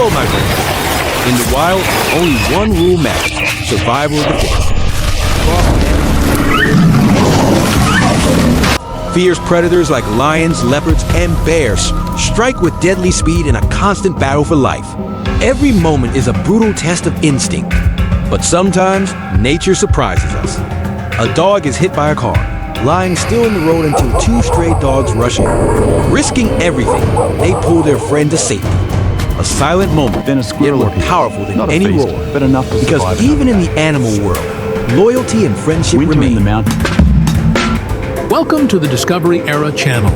Hello, my friends. In the wild, only one rule matters: survival of the fittest. Fierce predators like lions, leopards, and bears strike with deadly speed in a constant battle for life. Every moment is a brutal test of instinct. But sometimes, nature surprises us. A dog is hit by a car, lying still in the road until two stray dogs rush in. Risking everything, they pull their friend to safety. A silent moment, yet more powerful than any roar. But enough to because even in the animal world, loyalty and friendship remain. Welcome to the Discovery Era channel.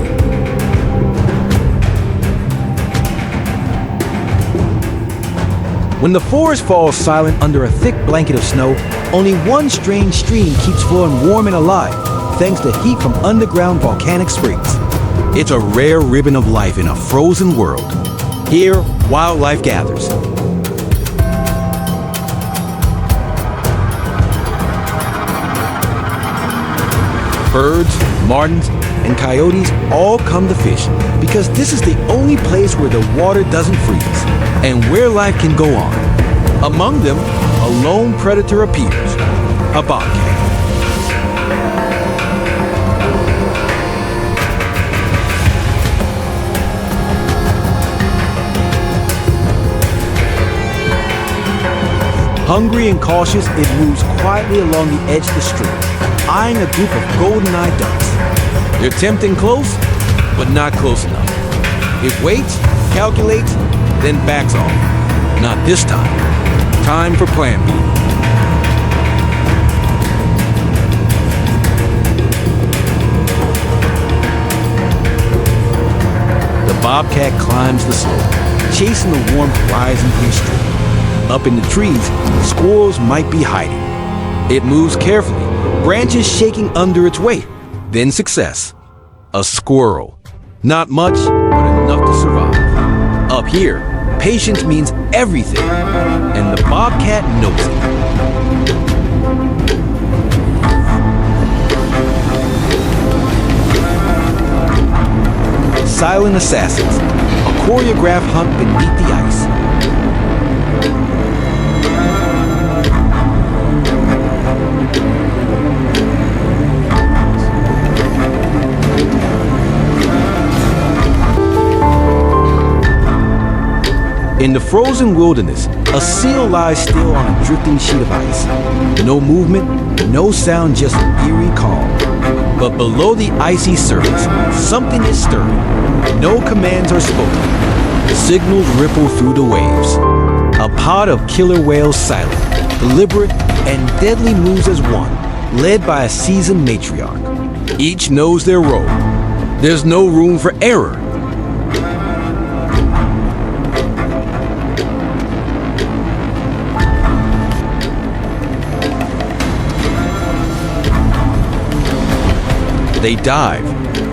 When the forest falls silent under a thick blanket of snow, only one strange stream keeps flowing warm and alive, thanks to heat from underground volcanic springs. It's a rare ribbon of life in a frozen world. Here, wildlife gathers. Birds, martins, and coyotes all come to fish because this is the only place where the water doesn't freeze and where life can go on. Among them, a lone predator appears, a bobcat. Hungry and cautious, it moves quietly along the edge of the stream, eyeing a group of golden-eyed ducks. They're tempting close, but not close enough. It waits, calculates, then backs off. Not this time. Time for Plan B. The bobcat climbs the slope, chasing the warm horizon from the stream. Up in the trees, squirrels might be hiding. It moves carefully, branches shaking under its weight. Then success. A squirrel. Not much, but enough to survive. Up here, patience means everything, and the bobcat knows it. Silent assassins. A choreographed hunt beneath the ice. In the frozen wilderness, a seal lies still on a drifting sheet of ice. No movement, no sound, just an eerie calm. But below the icy surface, something is stirring. No commands are spoken. Signals ripple through the waves. A pod of killer whales silent, deliberate, and deadly moves as one, led by a seasoned matriarch. Each knows their role. There's no room for error. They dive.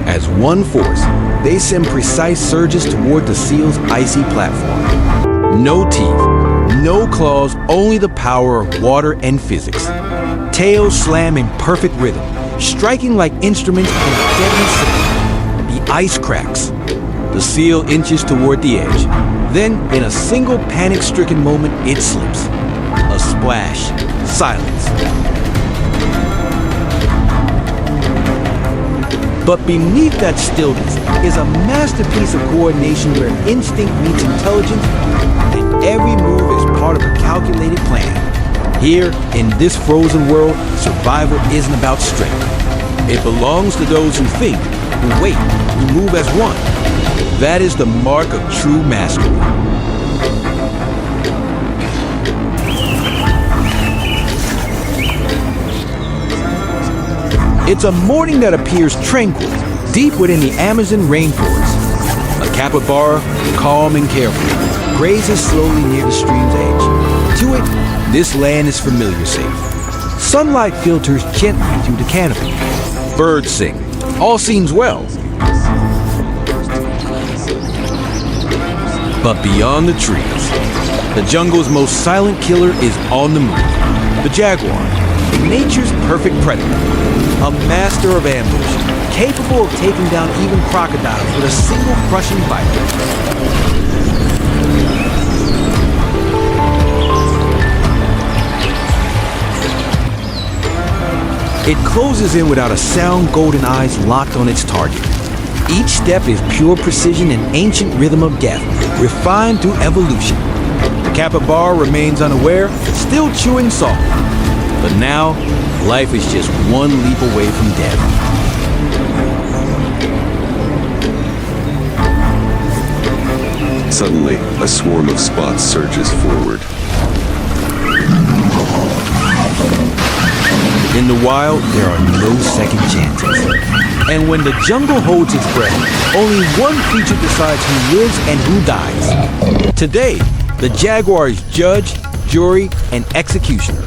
As one force, they send precise surges toward the seal's icy platform. No teeth, no claws, only the power of water and physics. Tails slam in perfect rhythm, striking like instruments in a deadly signal. The ice cracks. The seal inches toward the edge. Then, in a single panic-stricken moment, it slips. A splash. Silence. But beneath that stillness is a masterpiece of coordination where instinct meets intelligence, and every move is part of a calculated plan. Here, in this frozen world, survival isn't about strength. It belongs to those who think, who wait, who move as one. That is the mark of true mastery. It's a morning that appears tranquil, deep within the Amazon rainforest. A capybara, calm and careful, grazes slowly near the stream's edge. To it, this land is familiar safe. Sunlight filters gently through the canopy. Birds sing. All seems well. But beyond the trees, the jungle's most silent killer is on the move. The jaguar, nature's perfect predator. A master of ambush, capable of taking down even crocodiles with a single crushing bite. It closes in without a sound, golden eyes locked on its target. Each step is pure precision and ancient rhythm of death, refined through evolution. The capybara remains unaware, still chewing softly. But now, life is just one leap away from death. Suddenly, a swarm of spots surges forward. In the wild, there are no second chances. And when the jungle holds its breath, only one creature decides who lives and who dies. Today, the jaguar is judge, jury, and executioner.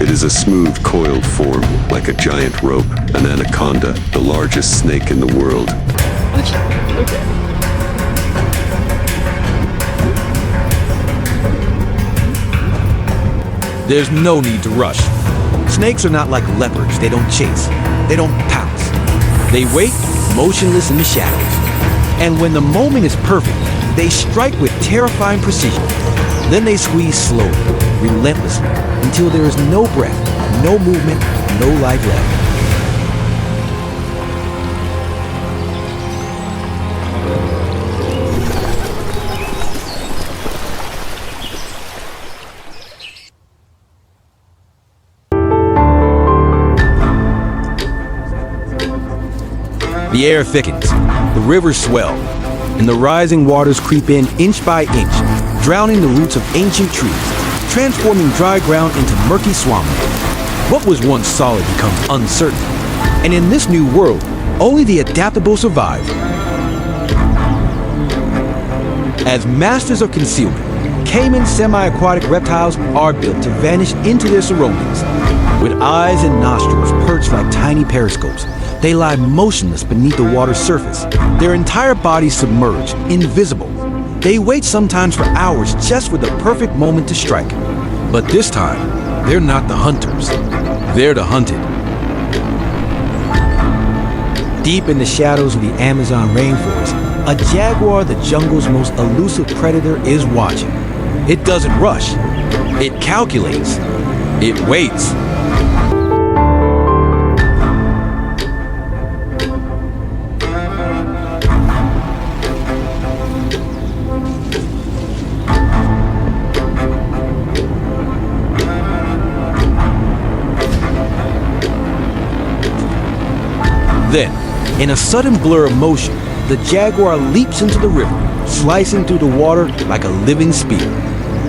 It is a smooth, coiled form, like a giant rope, an anaconda, the largest snake in the world. Okay. There's no need to rush. Snakes are not like leopards. They don't chase. They don't pounce. They wait, motionless in the shadows. And when the moment is perfect, they strike with terrifying precision. Then they squeeze slowly, relentlessly, until there is no breath, no movement, no life left. The air thickens, the rivers swell, and the rising waters creep in inch by inch, drowning the roots of ancient trees, transforming dry ground into murky swampland. What was once solid becomes uncertain, and in this new world, only the adaptable survive. As masters of concealment, cayman semi-aquatic reptiles are built to vanish into their surroundings. With eyes and nostrils perched like tiny periscopes, they lie motionless beneath the water's surface, their entire bodies submerged, invisible. They wait sometimes for hours just for the perfect moment to strike. But this time, they're not the hunters. They're the hunted. Deep in the shadows of the Amazon rainforest, a jaguar, the jungle's most elusive predator, is watching. It doesn't rush. It calculates. It waits. Then, in a sudden blur of motion, the jaguar leaps into the river, slicing through the water like a living spear.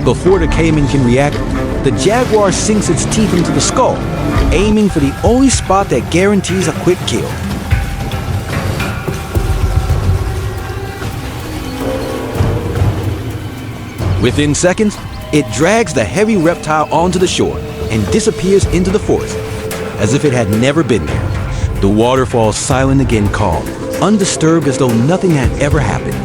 Before the cayman can react, the jaguar sinks its teeth into the skull, aiming for the only spot that guarantees a quick kill. Within seconds, it drags the heavy reptile onto the shore and disappears into the forest, as if it had never been there. The water falls silent again, calm, undisturbed as though nothing had ever happened.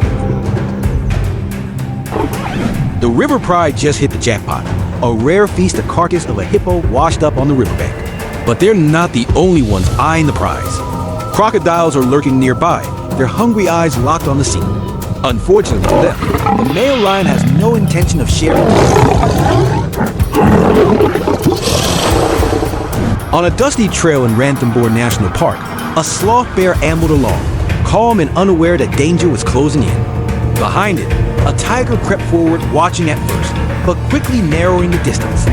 The river pride just hit the jackpot, a rare feast, the carcass of a hippo washed up on the riverbank. But they're not the only ones eyeing the prize. Crocodiles are lurking nearby, their hungry eyes locked on the scene. Unfortunately for them, the male lion has no intention of sharing. On a dusty trail in Ranthambore National Park, a sloth bear ambled along, calm and unaware that danger was closing in. Behind it, a tiger crept forward, watching at first, but quickly narrowing the distance.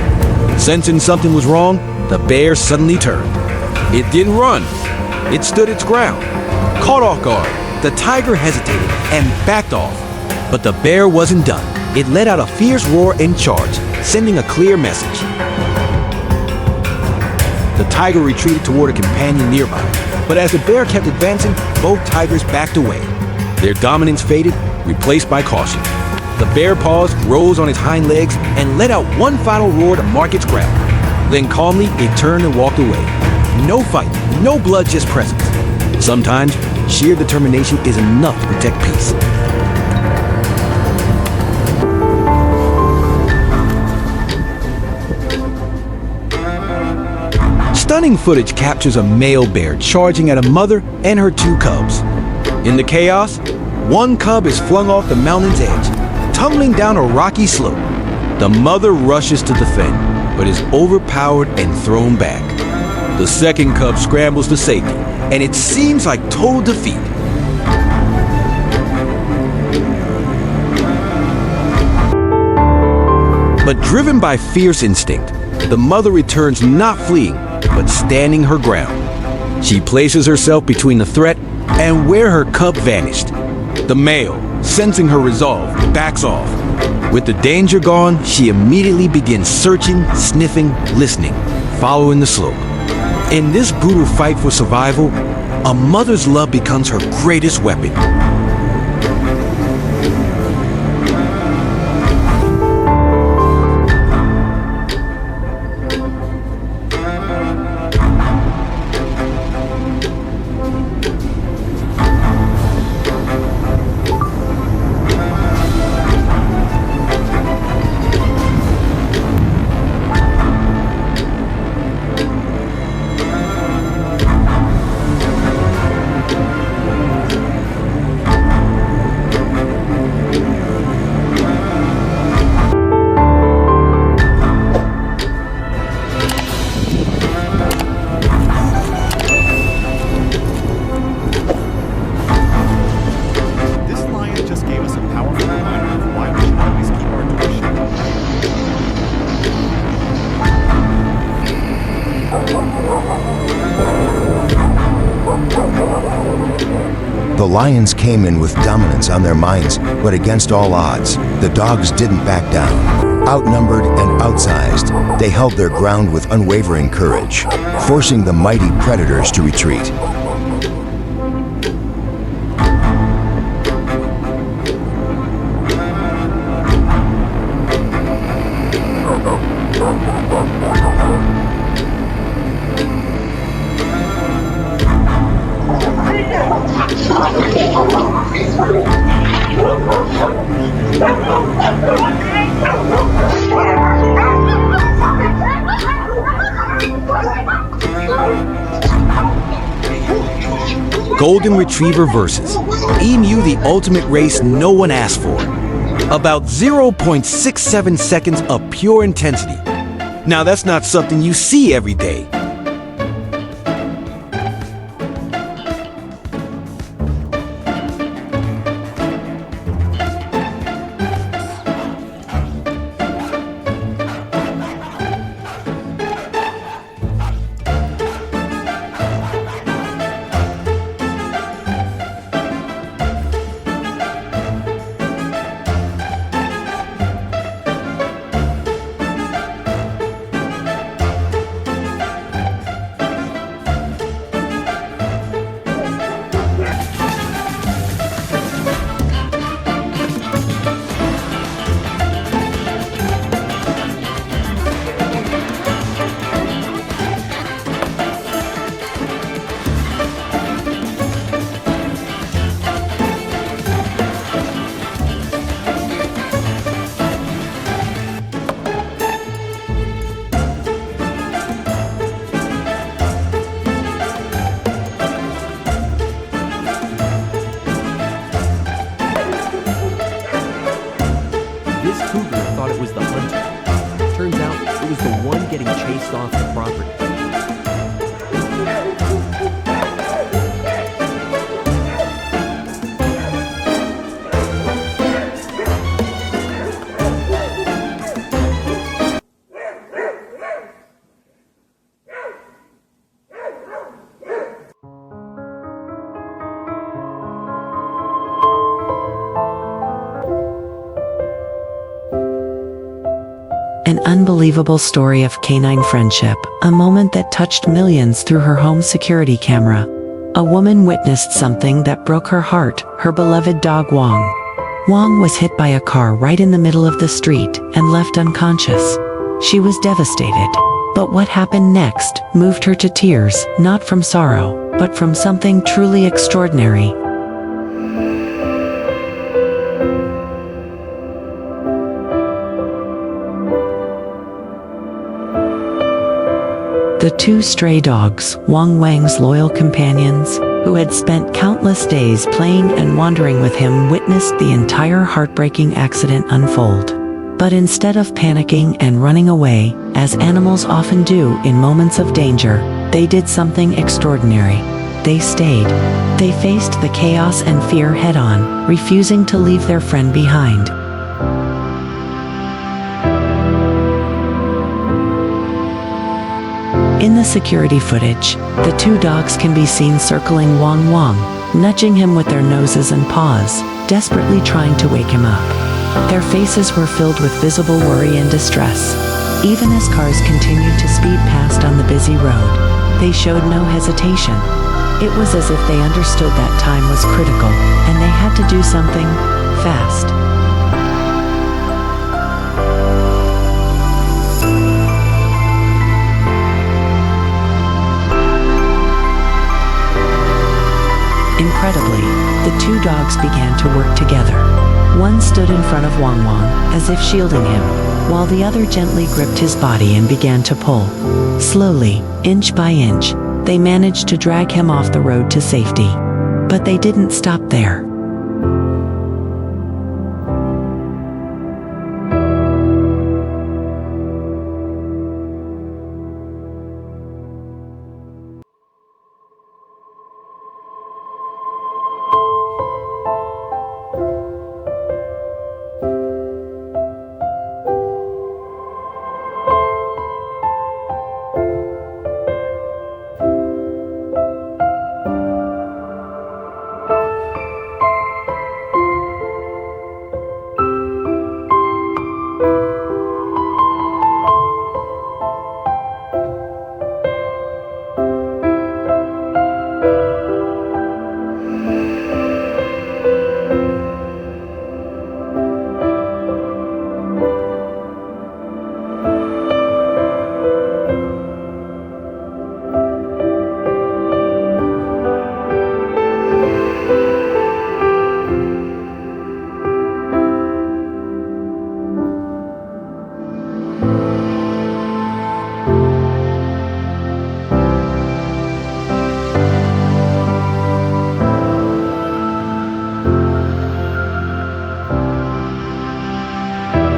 Sensing something was wrong, the bear suddenly turned. It didn't run. It stood its ground. Caught off guard, the tiger hesitated and backed off. But the bear wasn't done. It let out a fierce roar and charged, sending a clear message. The tiger retreated toward a companion nearby, but as the bear kept advancing, both tigers backed away. Their dominance faded, replaced by caution. The bear paused, rose on its hind legs, and let out one final roar to mark its ground. Then calmly, it turned and walked away. No fight, no blood, just presence. Sometimes, sheer determination is enough to protect peace. Stunning footage captures a male bear charging at a mother and her two cubs. In the chaos, One cub is flung off the mountain's edge, tumbling down a rocky slope. The mother rushes to defend, but is overpowered and thrown back. The second cub scrambles to safety, and it seems like total defeat. But driven by fierce instinct, the mother returns not fleeing, but standing her ground. She places herself between the threat and where her cub vanished. The male, sensing her resolve, backs off. With the danger gone, she immediately begins searching, sniffing, listening, following the slope. In this brutal fight for survival, a mother's love becomes her greatest weapon. The lions came in with dominance on their minds, but against all odds, the dogs didn't back down. Outnumbered and outsized, they held their ground with unwavering courage, forcing the mighty predators to retreat. Golden Retriever versus Emu, the ultimate race no one asked for. About 0.67 seconds of pure intensity. Now that's not something you see every day. This cougar thought it was the hunter. Turns out it was the one getting chased off the property. An unbelievable story of canine friendship, a moment that touched millions through her home security camera. A woman witnessed something that broke her heart, her beloved dog Wong. Wong was hit by a car right in the middle of the street and left unconscious. She was devastated. But what happened next moved her to tears, not from sorrow, but from something truly extraordinary. The two stray dogs, Wang Wang's loyal companions, who had spent countless days playing and wandering with him, witnessed the entire heartbreaking accident unfold. But instead of panicking and running away, as animals often do in moments of danger, they did something extraordinary. They stayed. They faced the chaos and fear head-on, refusing to leave their friend behind. In the security footage, the two dogs can be seen circling Wong Wong, nudging him with their noses and paws, desperately trying to wake him up. Their faces were filled with visible worry and distress. Even as cars continued to speed past on the busy road, they showed no hesitation. It was as if they understood that time was critical, and they had to do something fast. Incredibly, the two dogs began to work together. One stood in front of Wong Wong, as if shielding him, while the other gently gripped his body and began to pull. Slowly, inch by inch, they managed to drag him off the road to safety. But they didn't stop there.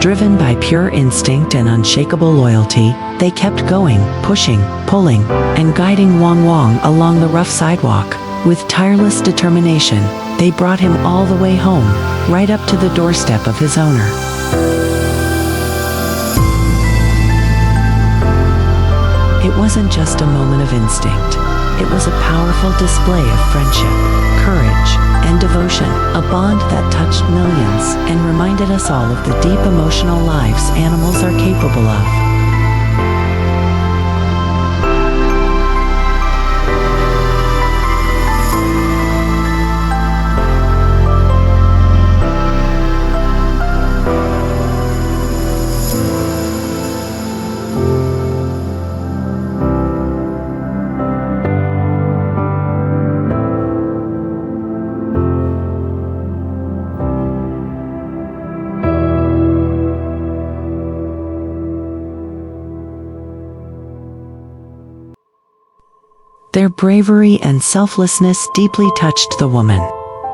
Driven by pure instinct and unshakable loyalty, they kept going, pushing, pulling, and guiding Wong Wong along the rough sidewalk. With tireless determination, they brought him all the way home, right up to the doorstep of his owner. It wasn't just a moment of instinct. It was a powerful display of friendship, courage, and devotion, a bond that touched millions and reminded us all of the deep emotional lives animals are capable of. Their bravery and selflessness deeply touched the woman.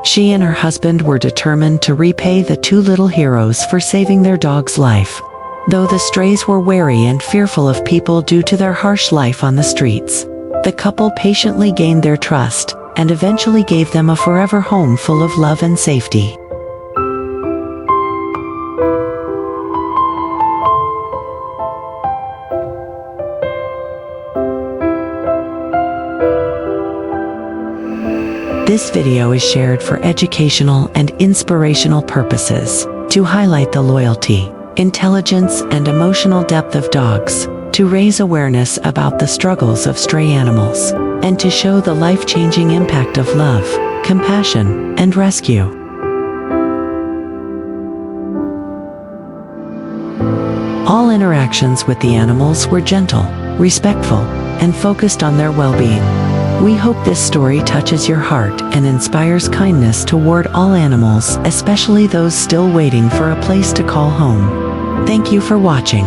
She and her husband were determined to repay the two little heroes for saving their dog's life. Though the strays were wary and fearful of people due to their harsh life on the streets, the couple patiently gained their trust and eventually gave them a forever home full of love and safety. This video is shared for educational and inspirational purposes, to highlight the loyalty, intelligence, and emotional depth of dogs, to raise awareness about the struggles of stray animals, and to show the life-changing impact of love, compassion, and rescue. All interactions with the animals were gentle, respectful, and focused on their well-being. We hope this story touches your heart and inspires kindness toward all animals, especially those still waiting for a place to call home. Thank you for watching.